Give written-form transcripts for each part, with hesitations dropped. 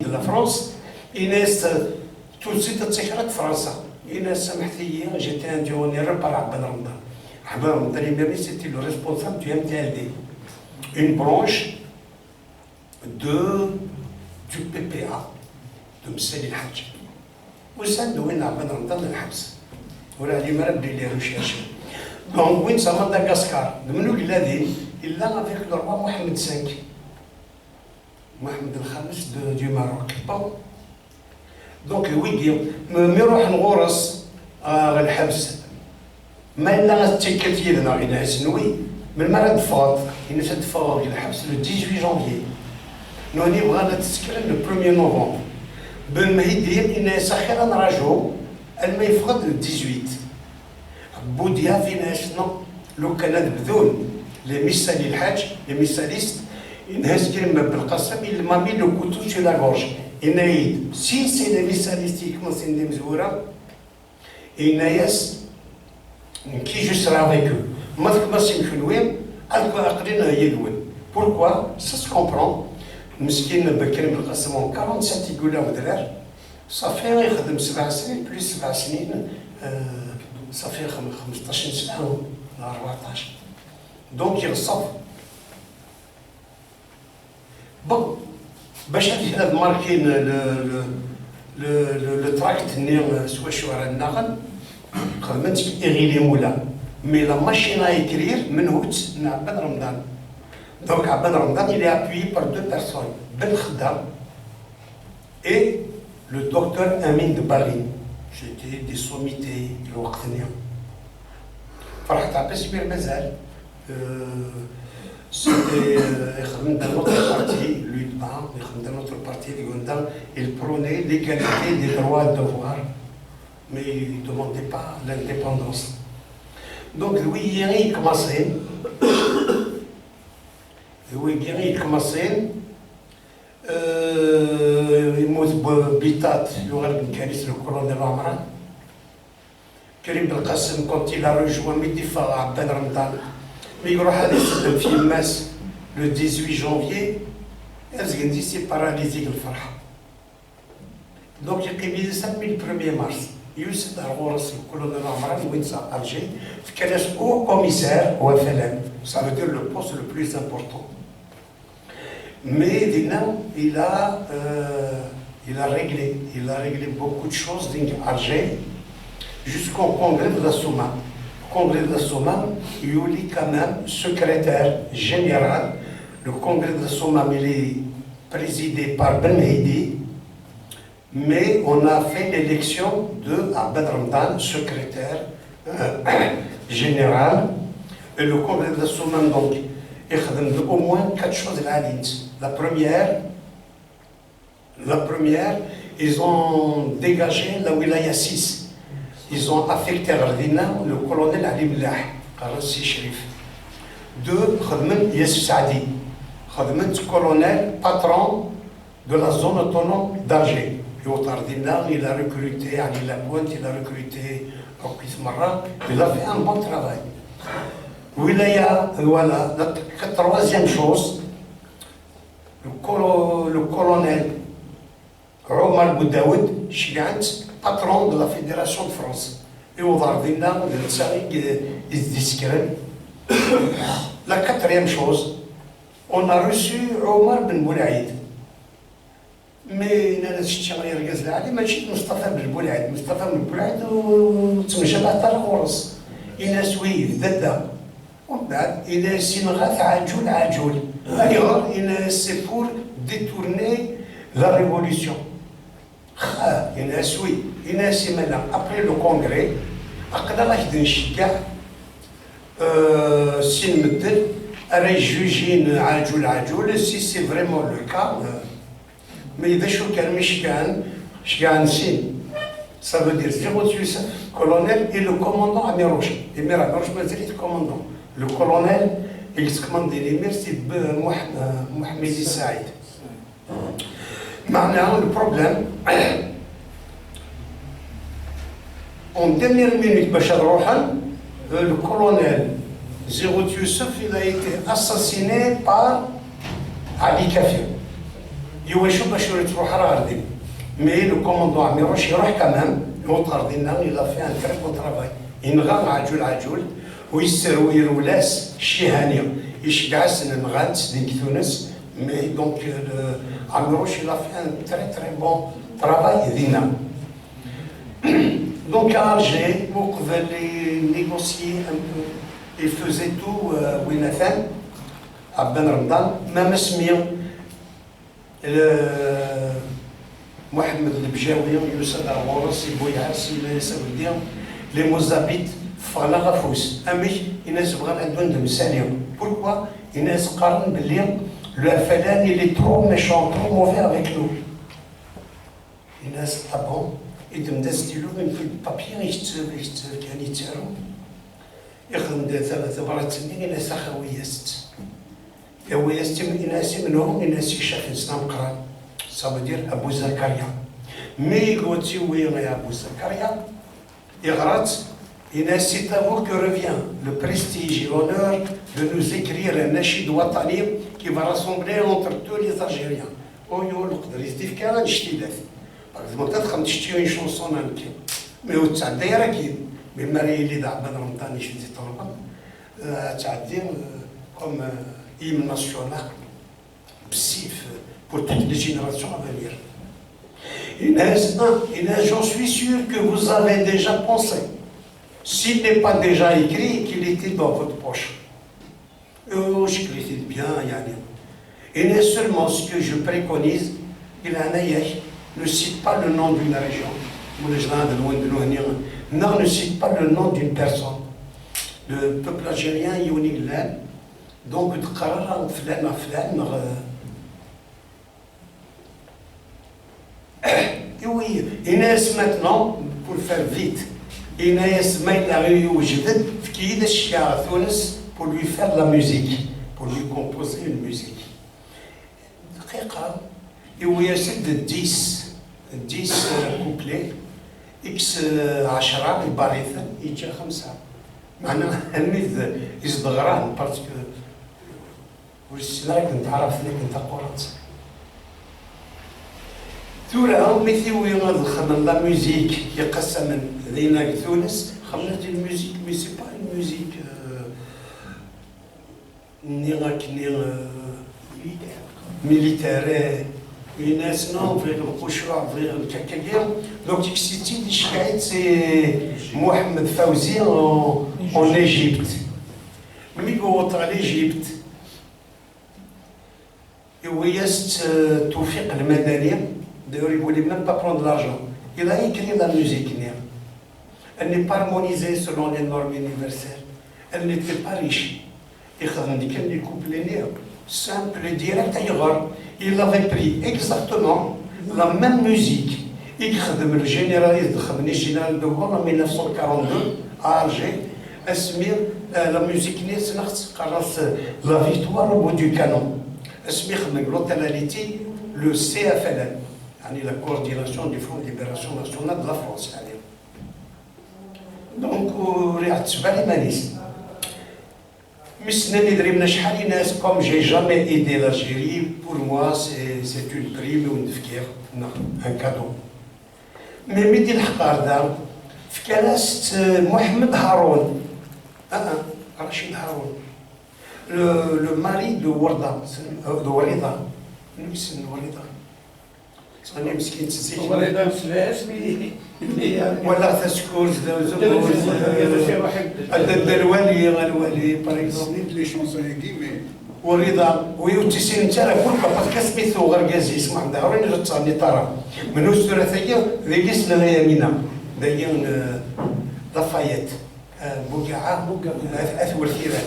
de la France, Inès, tout de suite, تسكرت فرنسا. Inès سمحت لي, j'étais induonnaire par Abben Ramadan. Abben Ramadan, c'était le responsable du MTLD, une branche du PPA, de Msali Hadj. وسند وين عبد رمضان الحبس ولا اللي ما بدي لي ريشيرش دونك وين سا مدغاسكار منو الذي الا افيك لو روا محمد V محمد الخامس دو ماروك بون دونك ويدي مي نروح نغورس الحبس ما الا تيكت يدنا غير سنوي من مرض فاض الناس تفاض الحبس لو 18 جانفي نوني بغانا تسكر لو 1 نوفمبر بن مهدي إن سخيرا نراجعو ما يفقد 18 بوديا فينا شنو لو كان نبذون لي ميسالي الحاج لي ميساليست إنها كلمة بالقسم il m'a mis le couteau sur la gorge إن si c'est les missalistes qui commencent à مزورة إن ياس كي je serai avec eux ما تكملش يمكن وين أقرينا يدون pourquoi ça se comprend مسكين بكريم القاسم 47 يقول له درار صافي يخدم 7 سنين بليس 7 سنين صافي 15 سنه ولا 14 دونك يغصب بون باش هاد ماركين لو تراكت نير سوا شوارع النغل خدمت اغيلي مولا مي لا ماشين ا écrire من هوت نعبد رمضان. Donc, Abben Ramadan, il est appuyé par deux personnes, Ben Khaddam et le docteur Amin de Paris. J'étais des sommités, le Waqtania. فرحت عباس بير مازال c'était يخدم dans notre parti, lui de Ban, يخدم dans notre parti de Gondan, il prônait l'égalité des droits et devoirs, mais il ne demandait pas l'indépendance. Donc, lui, il commençait. Oui, bien, il commençait. يموت بيتات يغرب بن كاريس الكولونيل عمران كريم بالقاسم كنت الى رجوع مدفع عبد رمضان مي يروح هذا يسلم في ماس لو 18 جانفي ازغندي سي باراليزيك الفرحه دونك يقيم يسمي البروميير مارس يوسف غورس الكولونيل عمران وين صار الجي كان هو كوميسار هو فلان ça veut dire le poste le plus important. Mais il a réglé beaucoup de choses dans Alger jusqu'au congrès de la Souma. Au congrès de la Souma, il y a eu quand même secrétaire général. Le congrès de la Souma, il est présidé par Ben Mehdi, mais on a fait l'élection de Abed Ramadan, secrétaire général. Et le congrès de la Souma, donc, il y a au moins 4 choses à l'Alliance. La première, ils ont dégagé la wilaya 6. Ils ont affecté Ardina le colonel Ali Mlah, Karassi Sherif. Deux, Khadmen Yassif Saadi, Khadmen colonel patron de la zone autonome d'Alger. Ardina, il a recruté Ali Lapointe, il a recruté Okis Marra, il a fait un bon travail. Wilaya, voilà, la troisième chose, le colonel Omar Boudaoud, Chigant, patron de la Fédération de France. Et au Vardina, le Tsarik est discret. La quatrième chose, on a reçu Omar Ben Boulaïd. Mais أنا شتي رجز العالي ماشي مصطفى بن بولايد، مصطفى بن بولايد وتمشى بعد الغرس. إلى سويف ذدا. ومن بعد إلى سنغاث عجول. Alors, c'est pour détourner la révolution. Après le congrès, si c'est vraiment le cas, mais ça veut dire 08 colonel et le commandant Amir Roche. Amir Roche, le commandant. Le colonel, il se commande l'émir, c'est Mohamed Saïd. Maintenant, le problème, en dernière minute, Bachar Rohan, le colonel Zérout Youssef, il a été assassiné par Ali Kafir. يواشو باش تروح راه غادي مي لو كوموندون عميروش يروح كمان يوطر دينا إلا في ان تري بون ترافاي ينغى عجول عجول ويسر ويرولاس شي هانيه يشجع سن نغانت ديك تونس مي دونك عميروش إلا في ان تري تري بون ترافاي دينا دونك Alger وقبل نيغوسيي ان بو il faisait tout ويناثان عبان رمضان ما مسميه محمد البجاوي يوسف الغورس بويعاس سعودية لي موزابيت فغلا غفوس امي الناس بغا عندهم دمسانية بوركوا الناس قارن باللي لو فلاني لي ترو ميشون ترو موفي افيك نو الناس ابون يدم دا ستيلو من في البابي يكتب كان يتارو يخدم ثلاث مرات سنين الناس اخوياست هوياست الناس منهم الناس يشاف انسان قران ça veut dire Abou Zakaria. Mais quand oui, on est Abou Zakaria, c'est à vous que revient le prestige et l'honneur de nous écrire un Nashid Watani qui va rassembler entre tous les Algériens. Oh, yo, le Qadri, c'est difficile, je par exemple, peut-être que je une chanson en anglais. Mais au Tchad, d'ailleurs, mais Marie, il est dans le Ramadan, je dis Tchad, comme hymne national, psif. Pour toutes les générations à venir. Inès, j'en suis sûr que vous avez déjà pensé. S'il n'est pas déjà écrit, qu'il était dans votre poche. Oh, je critique bien, Yann. Inès, seulement ce que je préconise, ne cite pas le nom d'une région. Non, ne cite pas le nom d'une personne. Le peuple algérien, Youniglan, donc, Et oui, Inès maintenant, pour faire vite, Inès maintenant qui est à Tunis pour lui faire de la musique, pour lui composer une musique. Et oui, c'est de 10 couplets, X 10 الباريثة يجي 5 معناها الميز يصدغران باسكو والسلاك كنت عرفت لك انت قرات تورا مثل وين خمن لا ميوزيك يقسم لينا تونس خمنت الميوزيك مي سي با الميوزيك ميليتير الناس نو في القشرة في الكاكاكير دونك تكسيتي اللي شكايت سي محمد فوزي اون ايجيبت ملي قوت على ايجيبت ويست توفيق المدني d'ailleurs il voulait même pas prendre l'argent il a écrit la musique elle n'est pas harmonisée selon les normes universelles elle n'était pas riche يخدم ديك اللي couplets simple direct il avait pris exactement la même musique يخدم الجنراليست خدمني الجنرال دوغول en 1942 à Alger اسمي la musique نيس نخص قرص la victoire au bout du canon اسمي خدم l'autorité le CFLN يعني la coordination du Front de Libération Nationale de la France يعني donc ريحت تبالي مانيس مسنا اللي درينا شحال ناس comme j'ai jamais aidé l'Algérie pour moi c'est une prime ونفكير un cadeau mais ميدي الحقار دا في كناسة محمد هارون رشيد هارون le mari de Warda de Warida نفس وريضة صاني مسكين تزيك وريضة مسلاش ولا تسكوز الوالي باغ اكزومبل لي شونسون كيمي ورضا ويوتيسين انت راه كل باسكو سميتو غركازي اسمع عندها وراني غتصاني ترى من الثلاثيه ذيك سنه يمينه دايين لافايت بوكاعه اثور ثيران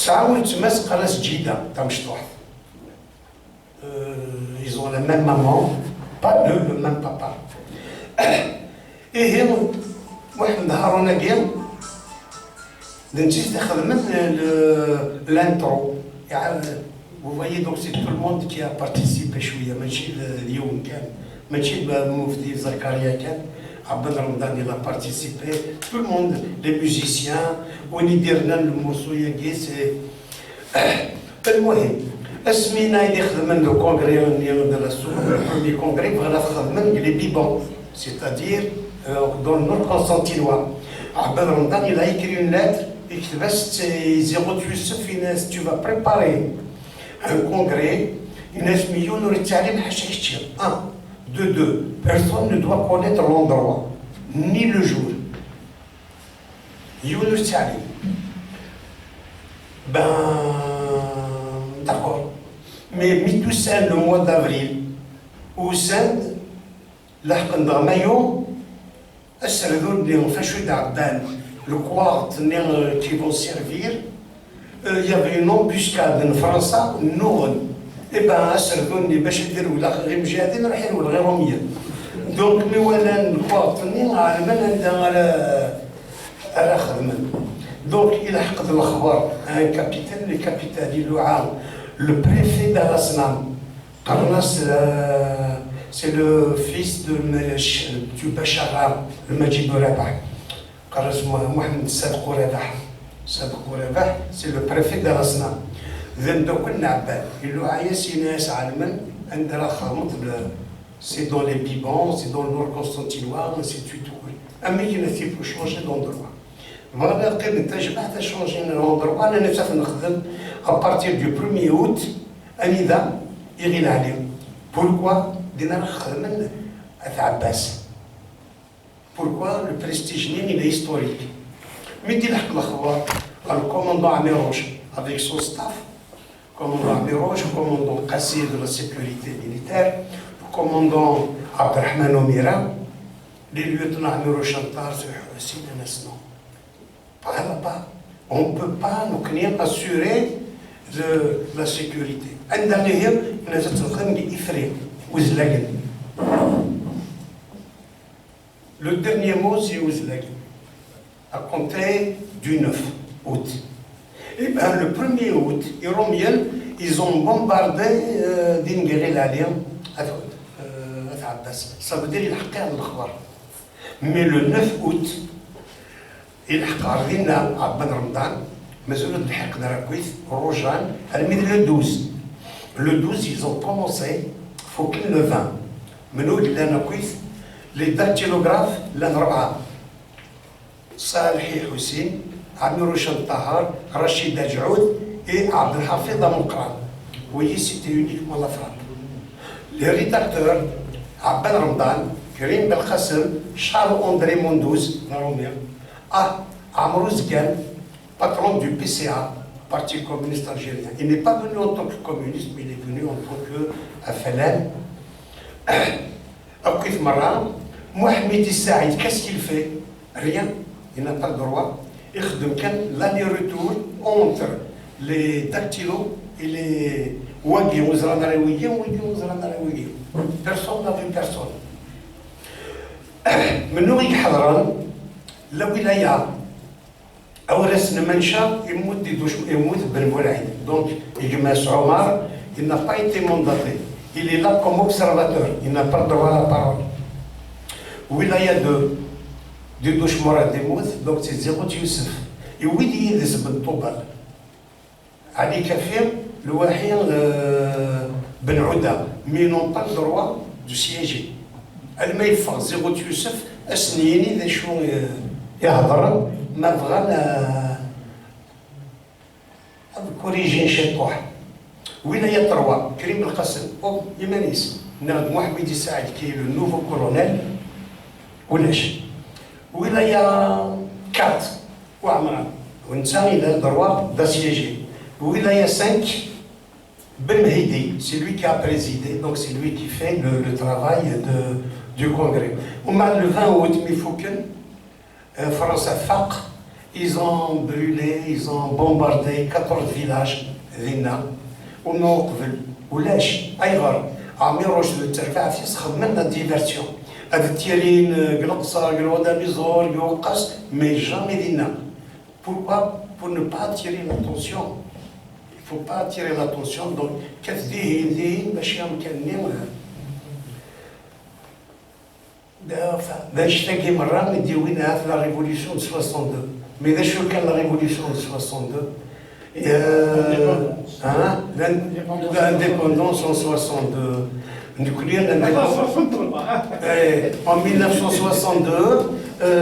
تعاون تماس قراص جيده تاع مشطوح ils ont la même maman pas le même papa et محمد هارون قال نجي خدمت l'intro vous voyez donc c'est tout le monde qui a participé شويه ماشي اليوم كان ماشي المفتي زكريا كان عبد رمضان il a participé tout le monde les musiciens وني درنا الموسيقى المهم اسمينا يدي خدمن لو كونغري de la le premier congrès بغينا خدمن les bibons, c'est-à-dire dans le nord constantinois. Abed Ramadan, il a écrit une lettre, il dit Zéro Youssef, tu vas préparer un congrès, il a dit un, de deux, personne ne doit connaître l'endroit, ni le jour. Younus Tali. Ben, d'accord. Mais Mitoussin, le mois d'avril, au sein de maillot, le quart qui vont servir, il y avait une embuscade en France, non. Et bien, donc, nous avons le quart donc, il a un capitaine, le capitaine le préfet d'Al-Asnam. C'est le fils du Bachara, le Majid Rabah. Mohamed Sadq Rabah. Sadq Rabah, c'est le préfet d'Al-Asnam. C'est dans les Bibans, c'est dans le nord constantinois, c'est tout. Mais il ne faut changer d'endroit. Voilà, je vais changer d'endroit. À partir du 1er août, Anida, il a pourquoi pourquoi le prestige il est historique. Mais le commandant Amirouche, avec son staff, commandant Amirouche, le commandant Kassir de la sécurité militaire, le commandant Abdelrahman Omira, les lieutenants Amirouche Antar, c'est un instant. On ne peut pas nous assurer de la sécurité. Le dernier mot, c'est Ouzlag, à compter du 9 août. Et bien, le 1er août, les Romiens, ils ont bombardé Dingeri l'Alien, ça veut dire qu'il y a un. Mais le 9 août, il y a un Ramadan, mais le 12. Le 12, ils ont commencé, il faut qu'il le 20. Mais nous, les dactylographes, l'Anraba, Salih Hussein, Amirouche Tahar, Rachid Adjoud et Abdelhafid Amokran. Vous voyez, c'était uniquement la frappe. Les rédacteurs, Abel Ramadan, Karim Belkhassem, Charles-André Mondouz, Amrou Zgan, patron du PCA, Parti communiste algérien. Il n'est pas venu en tant que communiste, mais il est venu en tant que FLN. Akif Mara, Mohamed Saïd, qu'est-ce qu'il fait? Rien, il n'a pas le droit. Il fait l'aller-retour entre les dactylos et les Wagi, personne n'a vu personne. Mais nous, la wilaya, donc, il n'a pas été mandaté. Il est là comme observateur. Il n'a pas le droit à la parole. Wilaya de Douchmora Demouz, donc c'est Zéro Youssef. Et oui, il y a des Bentobal. Ali Kafir, le Wahir Ben Ouda, mais ils n'ont pas le droit de siéger. Al-Maïfa, Zéro Youssef, Asnini, des choses. يهضر ما بغى كوريجين شي طوح ولاية تروا كريم القاسم او يمانيس ناخذ محمد سعيد كي لو نوفو كولونيل ولاش ولاية كات وعمران ونتا الى دروا داسيجي ولاية 5 Ben Mehdi, c'est lui qui a présidé, donc c'est lui qui fait le travail du congrès. On a le 20 août, mais il faut que France FAQ, ils ont brûlé, ils ont bombardé 14 villages, Rina, au nord, ou Lèche, Aïgar, à Miroche de Terfaf, ils se remettent la diversion. Avec Thierry, Gloksa, Gloda, Bizor, Yokas, mais jamais Rina. Pourquoi? Pour ne pas attirer l'attention. Il ne faut pas attirer l'attention, donc, qu'est-ce que la révolution de 62. Mais la révolution de 62, L'indépendance en 62. En 1962,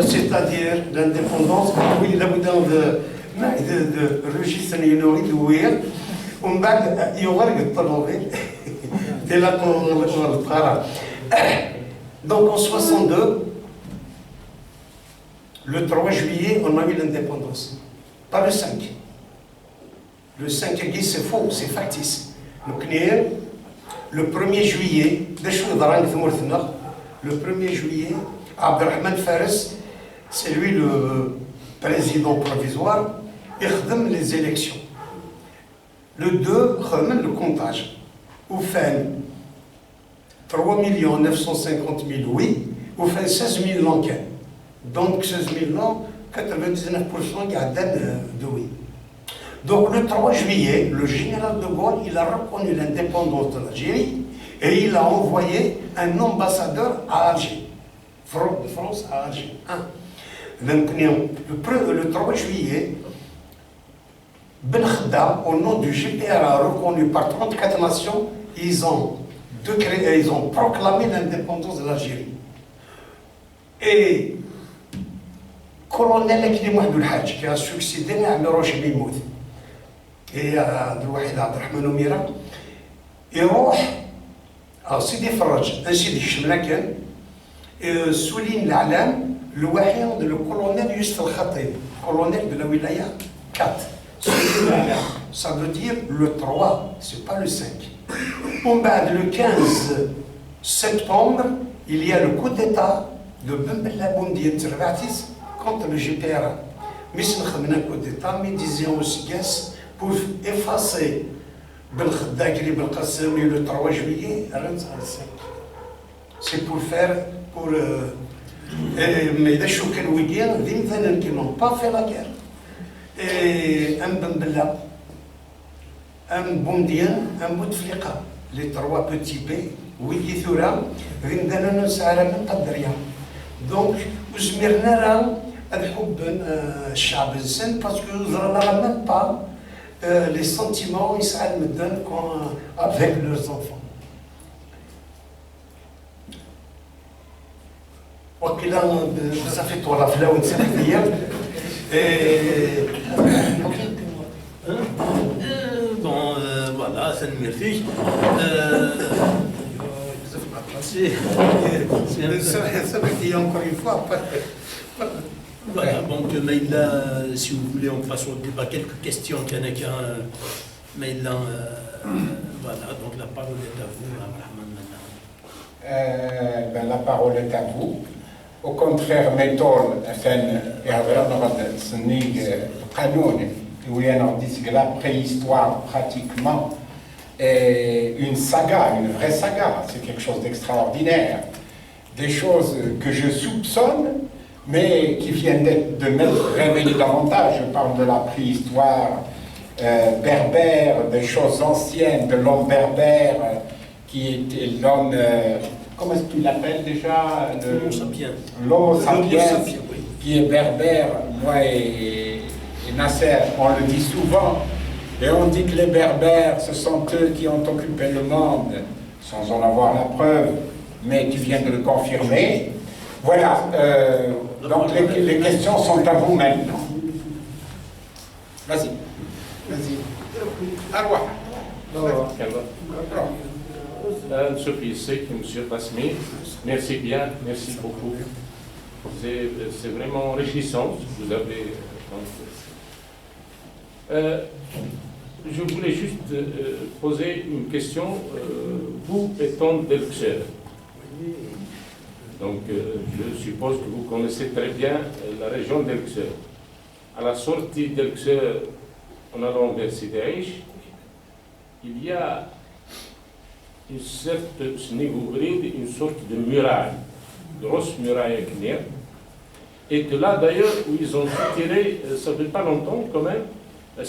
c'est-à-dire l'indépendance, oui, la boudin de registre nourir, on va y avoir le talonné. Dès là qu'on le fera. Donc en 62, le 3 juillet, on a eu l'indépendance. Pas le 5. Le 5 juillet, c'est faux, c'est factice. Donc, le 1er juillet, le 1er juillet, Abdelrahman Fares, c'est lui le président provisoire, il donne les élections. Le 2, le comptage. Au fin 3 950 000 oui, au fin 16 000 l'enquête. Donc 16 000 non, 99% il y a de oui. Donc le 3 juillet, le général de Gaulle, il a reconnu l'indépendance de l'Algérie et il a envoyé un ambassadeur à Alger. France à Alger. Le 3 juillet, Ben Khadda, au nom du GPRA reconnu par 34 nations, ils ont proclamé l'indépendance de l'Algérie. Et colonel Akili Mohamed Hadj, qui a succédé à Miroche Bimoud, et à Abdelwahid Abdelrahman Oumira, يروح سيدي فرج سيدي الشملاكن souligne الإعلام الوحيد le colonel Youssef El-Khatib, colonel de la wilaya 4. Ça veut dire le 3, c'est pas le 5. Le 15 septembre, il y a le coup d'État de Ben Bella Bondi contre le GPRA. Mais c'est un coup d'État, mais disons aussi pour effacer Ben Khadda Ben Qassami le 3 juillet, c'est pour faire, mais les Choukenouyens, qui n'ont pas fait la guerre. Et un Ben Bella, un Bondien, un Bouteflika, les 3 petits B, Widi Thura, Vindana Sahara Qadriya. Donc, Ouzmirna, الحب الشعب الإنسان parce que nous n'avons même pas les sentiments Israël me donne avec leurs enfants. وكلا بزاف يطول في الهواء نسافر Bon, voilà, ça ne merci. Ça veut dire encore une fois. Voilà, donc Maïla, si vous voulez, on passe au débat. Quelques questions, qu'il y en a qu'un. Maïla, voilà, donc la parole est à vous, Abraham. La parole est à vous. Au contraire, méthode, la préhistoire pratiquement est une saga, une vraie saga. C'est quelque chose d'extraordinaire. Des choses que je soupçonne, mais qui viennent de m'être révélées davantage. Je parle de la préhistoire berbère, des choses anciennes, de l'homme berbère, qui était l'homme... comment est-ce qu'il l'appelle déjà? L'homo sapiens. L'homo sapiens, oui. Qui est berbère. Moi et Nasser, on le dit souvent. Et on dit que les berbères, ce sont eux qui ont occupé le monde, sans en avoir la preuve, mais tu viens de le confirmer. Voilà, donc les questions sont à vous maintenant. Vas-y. Vas-y. Arwa. Monsieur Pissek, Monsieur Pasmi, merci bien, merci beaucoup. C'est vraiment enrichissant ce que vous avez. Je voulais juste poser une question. Vous étant d'Elxer, donc je suppose que vous connaissez très bien la région d'Elxer. À la sortie d'Elxer, en allant vers Sidaïch, il y a une sorte de muraille, grosse muraille à Kner, et que là d'ailleurs où ils ont tiré, ça fait pas longtemps quand même, un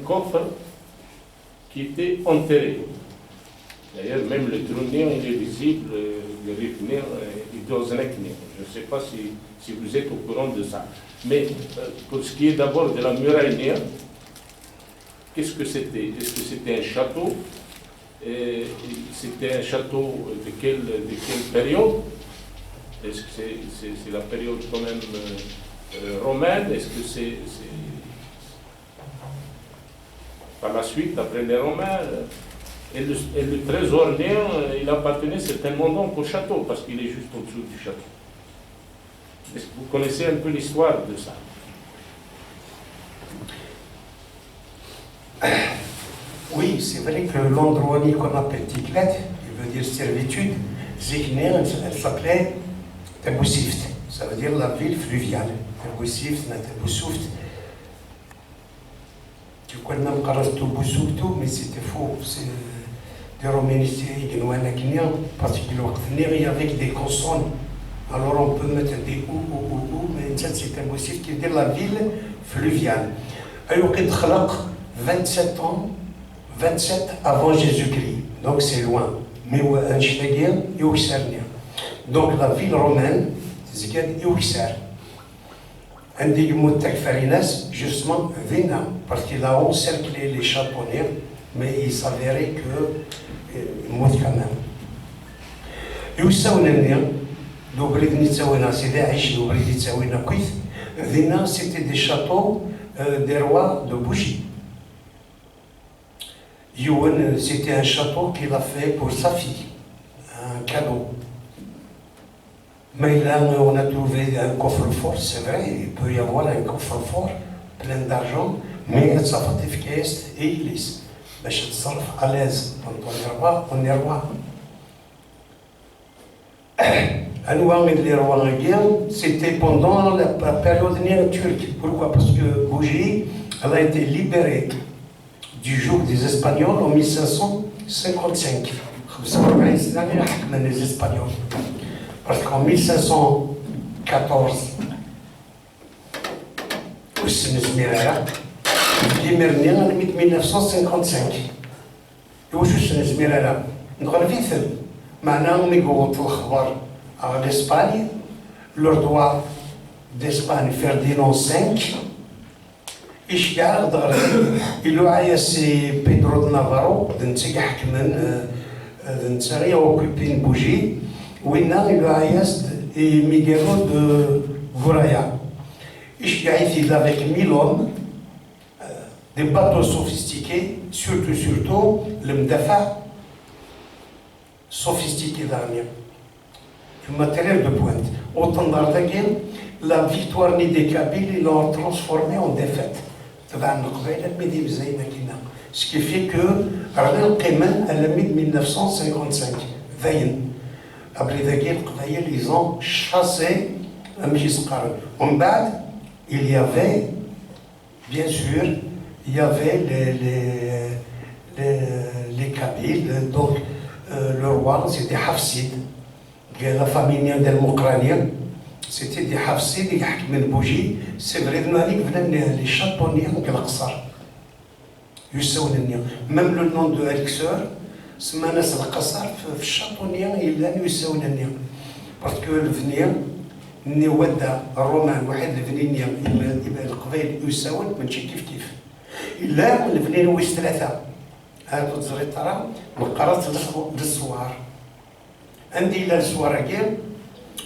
coffre qui était enterré. D'ailleurs, même le trônier, il est visible, le retenir, il doit se retenir. Je ne sais pas si vous êtes au courant de ça. Mais pour ce qui est d'abord de la muraille Néa, qu'est-ce que c'était? Est-ce que c'était un château? C'était un château de quelle période? Est-ce que c'est la période quand même romaine? Est-ce que c'est par la suite, après les Romains? Et le trésor néant, il appartenait certainement donc au château, parce qu'il est juste au-dessous du château. Est-ce que vous connaissez un peu l'histoire de ça? Oui, c'est vrai que l'endroit qu'on appelle Tiklat, il veut dire servitude, Zikner, elle s'appelait Taboussift, ça veut dire la ville fluviale. Taboussift, Taboussouft. Tu connais même Taboussouft, mais c'était faux. C'est des romanistes, parce qu'il y avait des consonnes. Alors on peut mettre des ou, mais ça c'est Taboussift qui veut dire la ville fluviale. Alors qu'il 27 ans, 27 avant Jésus-Christ, donc c'est loin. Mais donc la ville romaine, c'est Youxer. Un des mots Takfarinas, justement, Vina, parce qu'il a encerclé les châtonniers, mais il s'avérait que mot quand même. Vina, c'était des châteaux des rois de Bougie. Youn, c'était un château qu'il a fait pour sa fille, un cadeau. Mais là, on a trouvé un coffre-fort, c'est vrai, il peut y avoir un coffre-fort plein d'argent, mais ça va être efficace et lisse. Mais je te à l'aise, quand on est roi. Les rois en guerre, c'était pendant la période turque. Pourquoi? Parce que Bougie, elle a été libérée du joug des Espagnols en 1555. Les Espagnols. Parce qu'en 1514, au Sénézmirara, Limernia en 1955. Et au Sénézmirara, nous avons vu ça. Maintenant, on est à l'Espagne, le roi d'Espagne, Ferdinand V, il a c'est Pedro de Navarro, qui a occupé une bougie, où il a et Miguelo de Gouraya. Il est avec 1000 hommes, des bateaux sophistiqués, surtout le Mdafa, sophistiqué d'armée. Le matériel de pointe. Autant d'Ardaguin, la victoire des Kabyles, ils l'ont transformé en défaite. Ce qui fait que Arnel Qeman, elle a mis 1955. Après ils ont chassé un Mjisqar. En bas, il y avait, bien sûr, il y avait les Kabyles. Donc, le roi, c'était Hafsid. La famille del-Mokrania, c'était des Hafsid, des Hakmen Bougie. C'est vrai que les châtonniers de l'Aqsar. Même le nom de Elixir, c'est Manas al-Qassar, le châtonnier, il a eu. Parce que le venir, Niwada, Roman, واحد الفنينيا يبقى القبائل يساون ماشي كيف. إلا الفنين ويس ثلاثة. هذا الزريط ترى مقارنة للصوار. عندي إلى السواراكير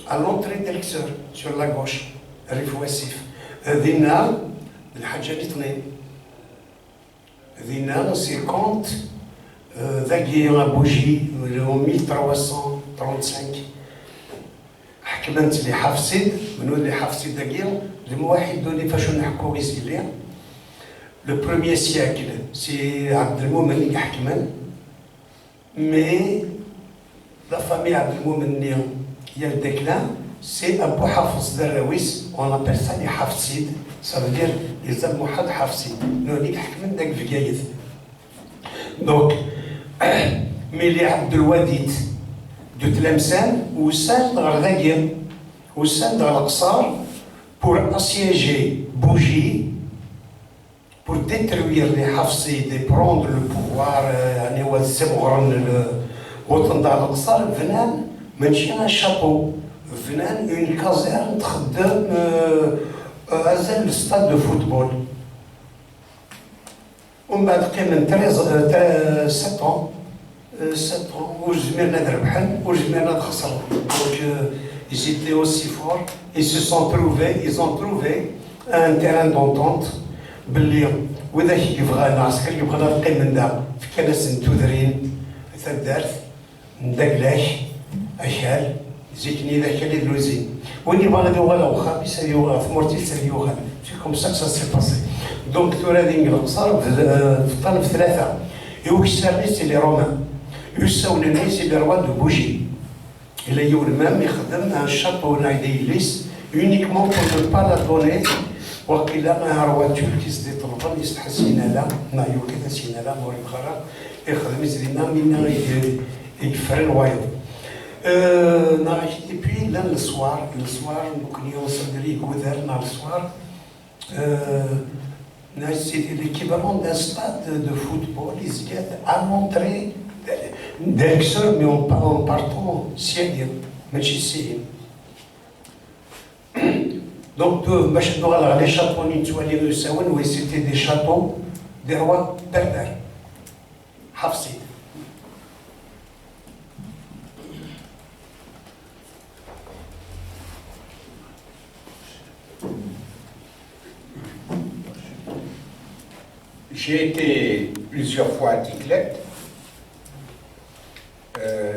à l'entrée d'Elixir, sur la gauche, ريف واسف. ذينا الحاجة اللي اثنين. ذينا سي كونت ذاكي بوجي en 1335. حكمت لي حفصيد منو اللي حفصيد ذاكي المواحد دوني فاش نحكوا غير le premier siècle, c'est Abdelmoumen qui a mais la famille Abdelmoumen qui a le déclin, c'est Abou Hafs Darawis, on appelle ça les Hafsides, ça veut dire les Abouhad Hafsides. Nous on dit donc, mais les Abdelwadid de Tlemcen, ou Saint Ghardagir, ou Saint Ghardaqsar, pour assiéger Bougie, pour détruire les Hafsides et prendre le pouvoir, وتنضع القصر فنان ماشي ان شابو فنان اون كازيرن تخدم ازال الستاد دو فوتبول ومن بعد قيم 7 وجميرنا ربحن وجميرنا خسروا دونك ils étaient aussi forts ils se sont trouvés ils ont trouvé un terrain d'entente باللي وذا يبغى العسكر يبغى نلقي من دا في كناس نتوذرين ثدارت ندقلاش اشال زيتني ذاك اللي دروزين وين يبغى غادي وغالا وخا بيسالي وغا في مورتيل سالي وغالا سي كوم سا سي باسي دونك تورا دينك القصر في الطرف 3 يوك السيرفيس لي رومان يساون الناس اللي روا دو بوجي الا يول مام يخدم ان شابو نايدي ليس يونيكمون بور نو با لا دوني وقيلا ما روا تولكيس دي طلبان يستحسين لا نايو كذا سينا لا موري بخارا يخدم زينا من يفرن وايض et puis là le soir ممكن يوصل لي كوذر نهار الصوار c'était l'équivalent d'un stade de football يزيد à l'entrée d'Aixelles mais en partant سيادية ماشي سيئ donc باش ندوغ على لي شاطو اللي نتوالي يساون وي سيتي دي شاطو دي روا بربر حفصي J'ai été plusieurs fois à Tiklet.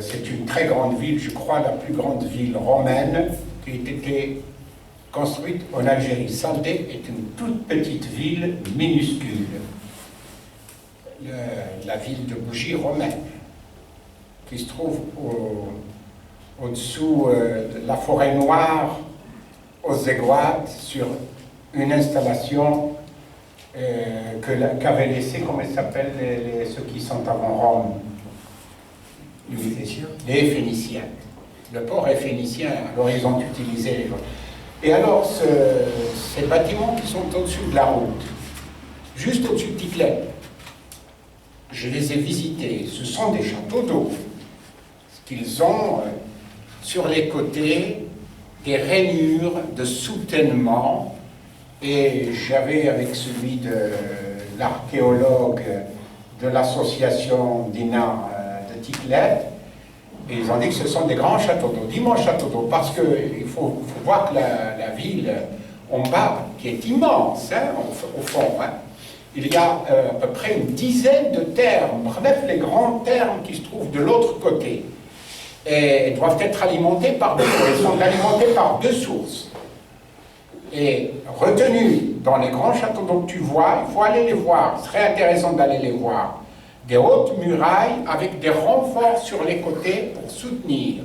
C'est une très grande ville, je crois la plus grande ville romaine qui a été construite en Algérie. Saldé est une toute petite ville minuscule. La ville de Bougie romaine, qui se trouve au-dessous de la forêt noire, aux Aiguades, sur une installation qu'avaient laissé, comment ils s'appellent, ceux qui sont avant Rome? Les Phéniciens. Les Phéniciens. Le port est phénicien, alors ils ont utilisé les gens. Et alors, ces bâtiments qui sont au-dessus de la route, juste au-dessus de Tiklet, je les ai visités. Ce sont des châteaux d'eau. Qu'ils ont sur les côtés des rainures de soutènement. Et j'avais avec celui de l'archéologue de l'association d'INA de Tiklet, et ils ont dit que ce sont des grands châteaux d'eau, d'immenses châteaux d'eau, parce qu'il faut voir que la ville en bas, qui est immense, hein, au fond, hein, il y a à peu près une dizaine de thermes, bref, les grands thermes qui se trouvent de l'autre côté, et doivent être alimentés par deux sources. Ils sont alimentés par deux sources. Et retenus dans les grands châteaux d'eau que tu vois, il faut aller les voir. Ce serait intéressant d'aller les voir. Des hautes murailles avec des renforts sur les côtés pour soutenir.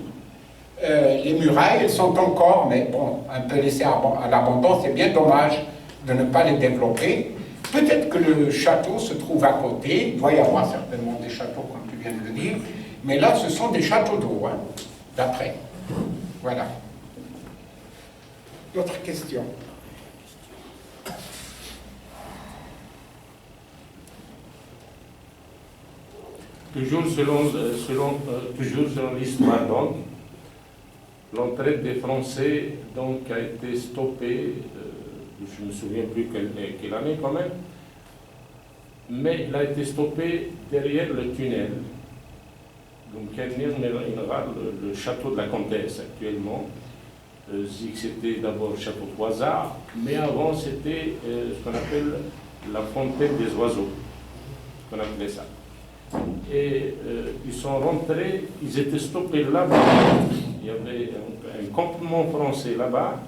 Les murailles, elles sont encore, mais bon, un peu laissées à l'abandon, c'est bien dommage de ne pas les développer. Peut-être que le château se trouve à côté, il doit y avoir certainement des châteaux comme tu viens de le dire, mais là ce sont des châteaux d'eau, hein, d'après. Voilà. D'autres questions? Toujours selon l'histoire, donc, l'entrée des Français donc, a été stoppée, je ne me souviens plus quelle année quand même, mais il a été stoppé derrière le tunnel. Donc, le château de la Comtesse actuellement. C'était d'abord le château de Croisard, mais avant c'était ce qu'on appelle la fontaine des oiseaux, qu'on appelait ça. Et ils sont rentrés, ils étaient stoppés là-bas, il y avait un campement français là-bas,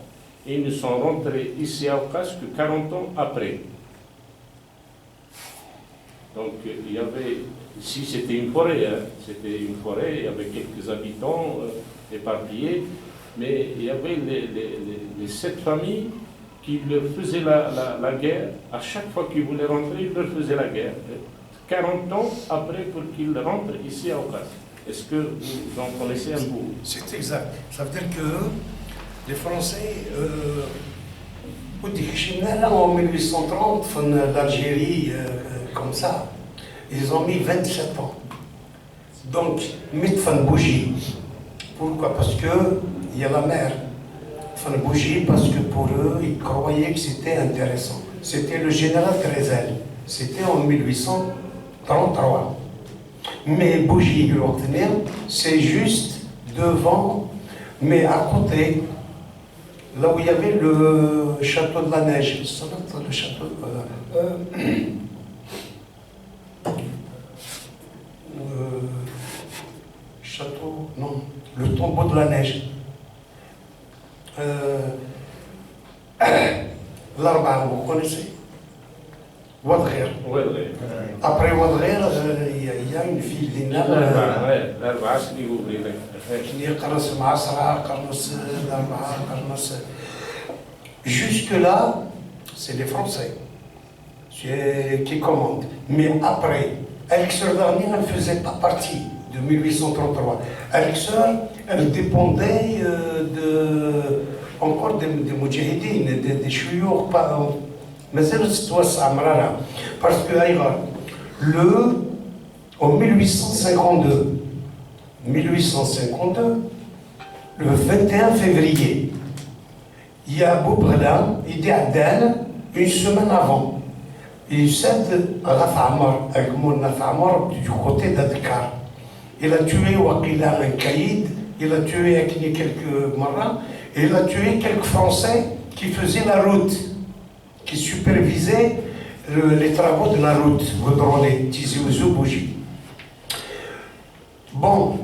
et ils ne sont rentrés ici à Aucas que 40 ans après. Donc il y avait, ici c'était une forêt, hein, c'était une forêt, il y avait quelques habitants éparpillés, mais il y avait les 7 familles qui leur faisaient la guerre. À chaque fois qu'ils voulaient rentrer, ils leur faisaient la guerre. 40 ans après pour qu'ils rentrent ici à Aucas. Est-ce que vous en connaissez un bout? C'est exact. Ça veut dire que les Français, en 1830, l'Algérie, comme ça, ils ont mis 27 ans. Donc, mettre une bougie. Pourquoi? Parce qu'il y a la mer. Une bougie parce que pour eux, ils croyaient que c'était intéressant. C'était le général Trezel. C'était en 1833. Mais bougie, c'est juste devant, mais à côté, là où il y avait le château de la Neige. Le château. Château, non, le tombeau de la neige. L'Arba, vous connaissez? Wadghir. Après Wadghir, il y a une ville d'Inam. l'Arba, c'est du ouvrier. Qui est Qarnas Masra, Qarnas l'Arba, Qarnas. Jusque-là, c'est les Français qui commandent. Mais après, Elixir dernier ne faisait pas partie de 1833. Elixir, elle dépendait encore des Moudjahidines, des chouyours, mais c'est parce que en 1852, le 21 février, il y a Boubrela, il dit à Dan, une semaine avant. Il cède à Rafamar, avec mon Rafamar du côté d'Adkar. Il a tué Wakila un caïd, il a tué Akini quelques marins, et il a tué quelques Français qui faisaient la route, qui supervisaient les travaux de la route, Goudronné, Tizi Ouzou, Bougie. Bon,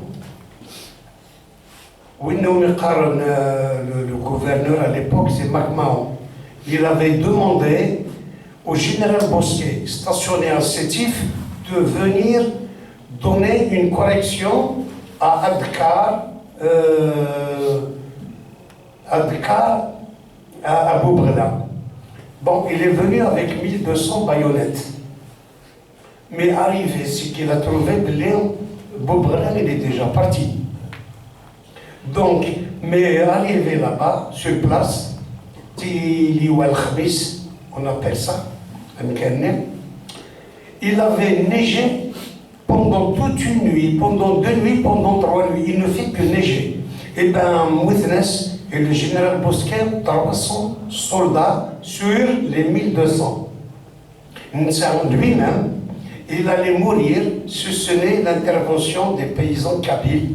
le gouverneur à l'époque, c'est MacMahon. Il avait demandé au général Bosquet, stationné à Sétif, de venir donner une correction à Adkar, à Boubrela. Bon, il est venu avec 1200 baïonnettes. Mais arrivé, c'est qu'il a trouvé Boubrela, il est déjà parti. Donc, mais arrivé là-bas, sur place, on appelle ça, il avait neigé pendant toute une nuit, pendant 2 nuits, pendant 3 nuits, il ne fait que neiger. Et bien, Mouthnes et le général Bosquet, 300 soldats sur les 1200. Lui-même, il allait mourir si ce n'est l'intervention des paysans kabyles